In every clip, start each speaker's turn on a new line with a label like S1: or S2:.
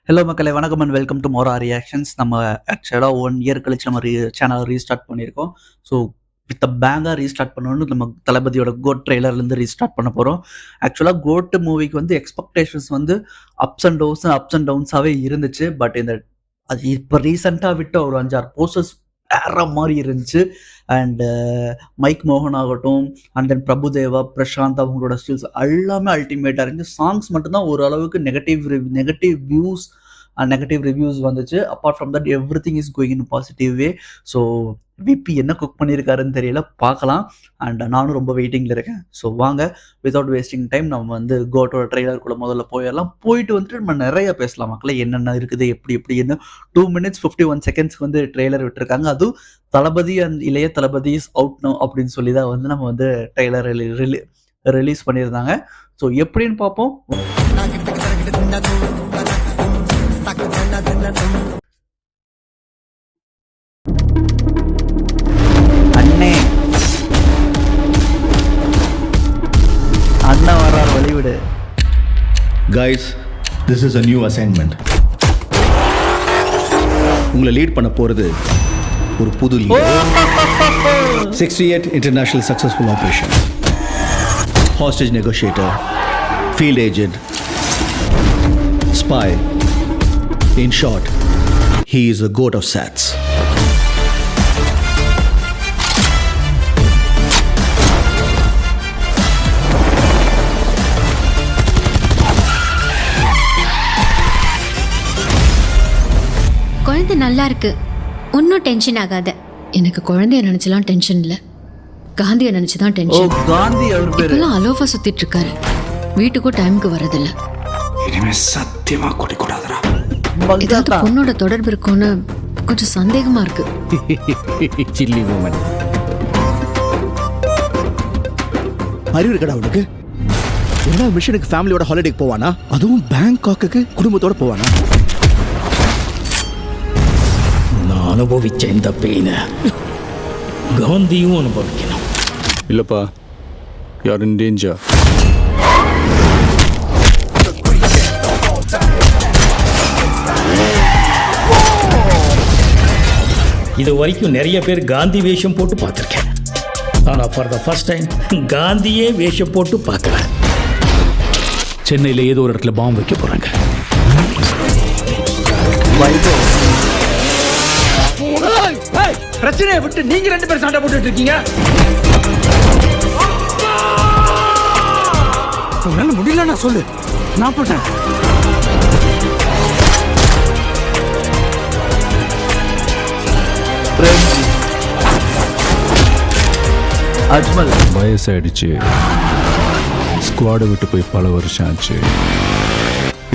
S1: Hello மக்களே, வணக்கம் and welcome to மோரா reactions. நம்ம ஆக்சுவலாக 1 இயர் கழிச்சு நம்ம சேனலை ரீஸ்டார்ட் பண்ணியிருக்கோம். ஸோ வித் பேங்காக ரீஸ்டார்ட் பண்ணணும்னு நம்ம தளபதியோட கோட் ட்ரெய்லர்லேருந்து ரீஸ்டார்ட் பண்ண போகிறோம். ஆக்சுவலாக கோட் மூவிக்கு வந்து எக்ஸ்பெக்டேஷன்ஸ் வந்து அப்ஸ் அண்ட் டவுன்ஸாகவே இருந்துச்சு. பட் அது இப்போ ரீசெண்டாக விட்ட ஒரு 5-6 போஸ்டர்ஸ் வேற மாதிரி இருந்துச்சு. அண்ட் மைக் மோகன் ஆகட்டும், அண்ட் தென் பிரபுதேவா, பிரசாந்த் அவங்களோட ஸ்கில்ஸ் எல்லாமே அல்டிமேட்டாக இருந்துச்சு. சாங்ஸ் மட்டும்தான் ஓரளவுக்கு நெகட்டிவ் ரிவ்யூஸ் வந்துச்சு. Apart from that everything is going in positive way. So VP என்ன குக் பண்ணியிருக்காருன்னு தெரியல, பார்க்கலாம். அண்ட் நானும் ரொம்ப வெயிட்டிங்கில் இருக்கேன். ஸோ வாங்க, வித்தவுட் வேஸ்டிங் டைம் நம்ம வந்து கோட்டோட ட்ரெய்லருக்குள்ள முதல்ல போயிடலாம். போயிட்டு வந்துட்டு நம்ம நிறைய பேசலாம் மக்களே, என்னென்ன இருக்குது, எப்படின்னு. 2 minutes 51 seconds வந்து ட்ரெய்லர் விட்டுருக்காங்க. அதுவும் தளபதி அண்ட் இளைய தளபதி இஸ் அவுட் நோ அப்படின்னு சொல்லி தான் வந்து நம்ம வந்து ட்ரெய்லர் ரிலீஸ் பண்ணியிருந்தாங்க. ஸோ எப்படின்னு பார்ப்போம். அண்ணே அண்ணா வர்றார், வழிவிடு.
S2: Guys, this is a new assignment. உங்களை லீட் பண்ண போறது ஒரு புது leader. 68 international successful operations, hostage negotiator, field agent, spy. In short, he is a goat of SATS.
S3: குழந்தை நல்லா இருக்கு, ஒன்றும் டென்ஷன் ஆகாத. எனக்கு குழந்தைய நினைச்சலாம் டென்ஷன் இல்லை, காந்தியை நினைச்சுதான் டென்ஷன்.
S1: காந்தி அவர் பேரு.
S3: இப்பெல்லாம் அலோஃபா சுத்திட்டு இருக்காரு, வீட்டுக்கும் டைமுக்கு வரதில்ல.
S4: இனிமே சத்தியமா குடிக்கூடாதுடா.
S3: ஏதாவது பொண்ணோட தொடர்பு இருக்கும்னு கொஞ்சம் சந்தேகமா இருக்கு.
S4: Silly moment.
S2: அறிவு இருக்கடா உனக்கு? என்ன மிஷனுக்கு ஃபேமிலியோட ஹாலிடேக்கு போவானா? அதுவும் பேங்காக்கு குடும்பத்தோட போவானா?
S4: நான் அனுபவிச்ச இந்த பெயினை காந்தியும் அனுபவிக்கணும்.
S5: இல்லப்பா, யார் இன் டேஞ்சர்.
S4: இது வரைக்கும் நிறைய பேர் காந்தி வேஷம் போட்டு பார்த்துருக்கேன். ஆனால் ஃபார் த ஃபர்ஸ்ட் டைம் காந்தியே வேஷம் போட்டு பார்க்குறேன். சென்னையில் ஏதோ ஒரு இடத்துல பாம்பு வைக்க போகிறாங்க. பிரச்சனையை விட்டு நீங்க 2 பேரும் சண்டை போட்டுட்டு இருக்கீங்க. உன்னால முடியல, நான் சொல்லு, நான் போட்டேன்.
S1: அஜ்மல்
S5: வயசாயிடுச்சு, ஸ்குவாடை விட்டு போய் பல வருஷம் ஆச்சு.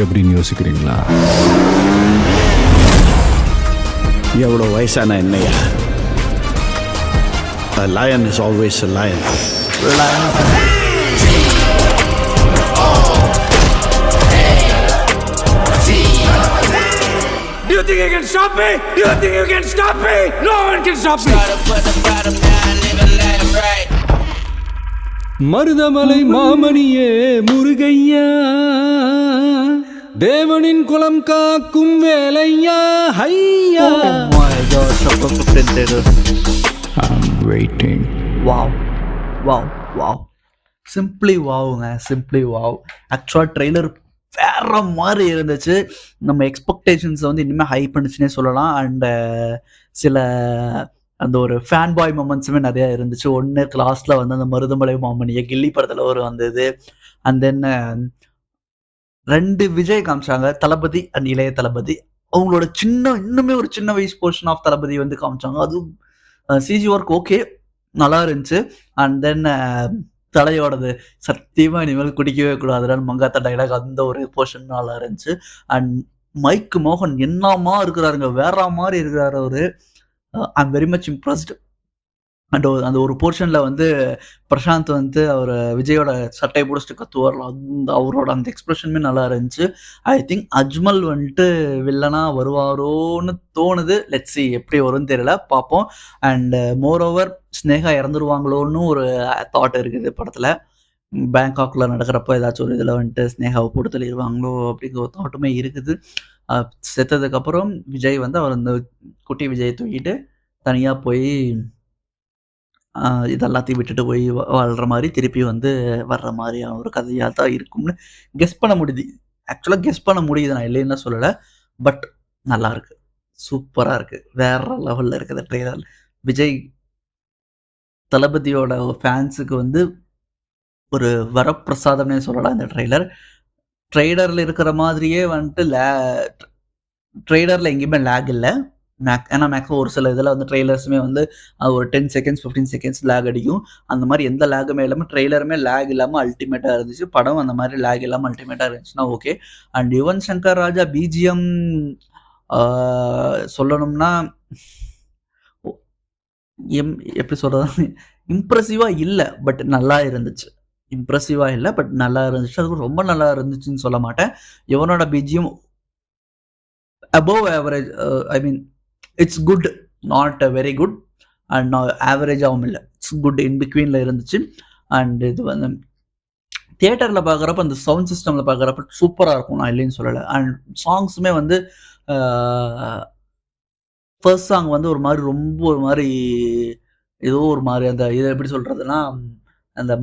S5: எப்படின்னு யோசிக்கிறீங்களா?
S6: எவ்வளோ வயசான என்னையா? A lion is always a lion.
S4: Do you think you can stop me? Do you think you can stop me? No one can stop me.
S5: Marudhamalai மாமணியே முருகையா, தேவனின் குலம் காக்கும் வேலையா, ஹையா.
S1: my god, Chapter 15 trailer.
S5: I'm waiting.
S1: wow simply wow. ஆக்சுவலாக trailer வேற மாதிரி இருந்துச்சு. நம்ம எக்ஸ்பெக்டேஷன்ஸை வந்து இனிமேல் ஹை பண்ணுச்சுன்னே சொல்லலாம். அண்ட் சில அந்த ஒரு ஃபேன் பாய் மொமெண்ட்ஸுமே நிறையா இருந்துச்சு. ஒன்று கிளாஸில் வந்து அந்த மருதமலை மாமணியை கில்லி படத்தில் ஒரு வந்தது. அண்ட் தென் 2 விஜய் காமிச்சாங்க, தளபதி அண்ட் இளைய தளபதி. அவங்களோட இன்னுமே ஒரு சின்ன வயசு போர்ஷன் ஆஃப் தளபதி வந்து காமிச்சாங்க. அதுவும் சிஜி ஒர்க் ஓகே, நல்லா இருந்துச்சு. அண்ட் தென் தலையோடது சத்தியமா இனிமேல் குடிக்கவே கூடாதுன்னு மங்காத்தா டைலாக், அந்த ஒரு போர்ஷன் நல்லா இருந்துச்சு. அண்ட் மைக் மோகன் என்னமா இருக்கிறாருங்க, வேற மாதிரி இருக்கிறாரு அவரு. I am very much impressed. And அந்த ஒரு போர்ஷனில் வந்து பிரசாந்த் வந்து அவர் விஜயோட சட்டையை பிடிச்சிட்டு கத்துவார்ல, அவரோட அந்த எக்ஸ்பிரஷனுமே நல்லா இருந்துச்சு. ஐ திங்க் அஜ்மல் வந்துட்டு வில்லனா வருவாரோன்னு தோணுது. லெட்ஸ் சி, எப்படி வரும்னு தெரியல, பார்ப்போம். அண்ட் மோர் ஓவர் ஸ்னேகா இறந்துருவாங்களோன்னு ஒரு தாட் இருக்குது படத்தில். பேங்காக்ல நடக்கிறப்போ ஏதாச்சும் ஒரு இதில் வந்துட்டு ஸ்னேகாவை போட்டு தள்ளிடுவாங்களோ அப்படிங்கிற ஒரு தாட்டுமே இருக்குது. செத்ததுக்கப்புறம் விஜய் வந்து அவர் அந்த குட்டி விஜயை தூக்கிட்டு தனியாக போய் இதெல்லாத்தையும் விட்டுட்டு போய் வாழ்கிற மாதிரி திருப்பி வந்து வர்ற மாதிரியான ஒரு கதையாக தான் இருக்கும்னு கெஸ் பண்ண முடியுது. ஆக்சுவலாக கெஸ் பண்ண முடியுது, நான் இல்லைன்னு தான் சொல்லலை. பட் நல்லா இருக்கு, சூப்பராக இருக்குது, வேற லெவலில் இருக்குது ட்ரெய்லர். விஜய் தளபதியோட ஃபேன்ஸுக்கு வந்து ஒரு வரப்பிரசாதம்னே சொல்லலாம் இந்த ட்ரெய்லர். ட்ரெய்லரில் இருக்கிற மாதிரியே வந்துட்டு ட்ரெய்லரில் எங்கேயுமே லேக் இல்லை. ஏன்னா மேக்ஸிமம் ஒரு சில இதில் வந்து ட்ரெய்லர்ஸுமே வந்து ஒரு 10 செகண்ட்ஸ் 15 செகண்ட்ஸ் லேக் அடிக்கும். அந்த மாதிரி எந்த லேகுமே இல்லாமல் ட்ரெய்லருமே லேக் இல்லாமல் அல்டிமேட்டாக இருந்துச்சு. படம் அந்த மாதிரி லேக் இல்லாமல் அல்டிமேட்டாக இருந்துச்சுன்னா okay. And Yuvan Shankar Raja BGM சொல்லணும்னா எப்படி சொல்கிறது, இம்ப்ரெசிவாக இல்லை, பட் நல்லா இருந்துச்சு. இம்ப்ரெசிவாக இல்லை, பட் நல்லா இருந்துச்சு. அது ரொம்ப நல்லா இருந்துச்சுன்னு சொல்ல மாட்டேன். யுவனோட BGM above average, I mean it's good, not very good and ஆவரேஜாகவும் இல்லை, இட்ஸ் குட் இன் பிட்வீனில் இருந்துச்சு. அண்ட் இது வந்து தியேட்டரில் பார்க்குறப்ப அந்த சவுண்ட் சிஸ்டமில் பார்க்குறப்ப சூப்பராக இருக்கும், நான் இல்லைன்னு சொல்லலை. அண்ட் சாங்ஸுமே வந்து ஃபர்ஸ்ட் சாங் வந்து ஒரு மாதிரி ரொம்ப ஒரு மாதிரி ஏதோ ஒரு மாதிரி அந்த இதை எப்படி சொல்கிறதுனா அந்த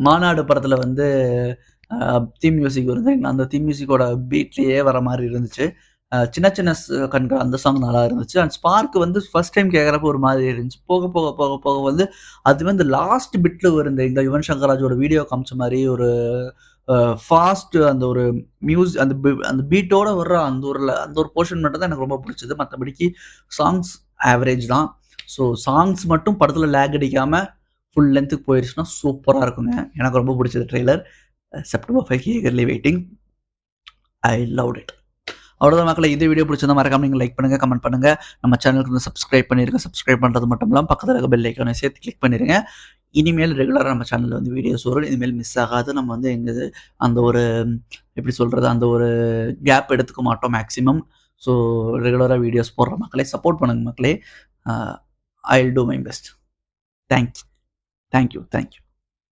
S1: மாநாடு படத்தில் வந்து தீம் மியூசிக் வருது, அந்த தீம் மியூசிக்கோட பீட்லேயே வர மாதிரி இருந்துச்சு. சின்ன சின்ன கண்கள் அந்த சாங் நல்லா இருந்துச்சு. அண்ட் ஸ்பார்க் வந்து ஃபர்ஸ்ட் டைம் கேட்குறப்ப ஒரு மாதிரி இருந்துச்சு. போக போக போக போக வந்து அதுவே இந்த லாஸ்ட் பிட்டில் இருந்த இந்த யுவன் சங்கர் ராஜோட வீடியோ காமிச்ச மாதிரி ஒரு ஃபாஸ்ட் அந்த ஒரு அந்த பீட்டோட வர்ற அந்த ஒரு போர்ஷன் மட்டும் தான் எனக்கு ரொம்ப பிடிச்சது. மற்றபடிக்கு சாங்ஸ் ஆவரேஜ் தான். ஸோ சாங்ஸ் மட்டும் படத்தில் லேக் அடிக்காமல் ஃபுல் லென்த்துக்கு போயிடுச்சுன்னா சூப்பராக இருக்குங்க. எனக்கு ரொம்ப பிடிச்சது trailer. September 5 eagerly waiting. I loved it. அவ்வளோதான் மக்களை, இதே வீடியோ பிடிச்சிருந்தா மறக்காம நீங்கள் லைக் பண்ணுங்கள், கமெண்ட் பண்ணுங்கள். நம்ம சேனலுக்கு வந்து சப்ஸ்கிரைப் பண்ணிடுங்க. சப்ஸ்கிரைப் பண்ணுறது மட்டும் இல்லாமல் பக்கத்தில் இருக்க பெல் ஐக்கானை சேர்த்து கிளிக் பண்ணிடுங்க. இனிமேல் ரெகுலராக நம்ம சேனலில் வந்து வீடியோஸ் வரும். இனிமேல் மிஸ் ஆகாது. நம்ம வந்து எங்கள் அந்த ஒரு எப்படி சொல்கிறது அந்த ஒரு கேப் எடுத்துக்க மாட்டோம் மேக்ஸிமம். ஸோ ரெகுலராக வீடியோஸ் போடுற மக்களே சப்போர்ட் பண்ணுங்கள் மக்களே. I will do my best. Thank you.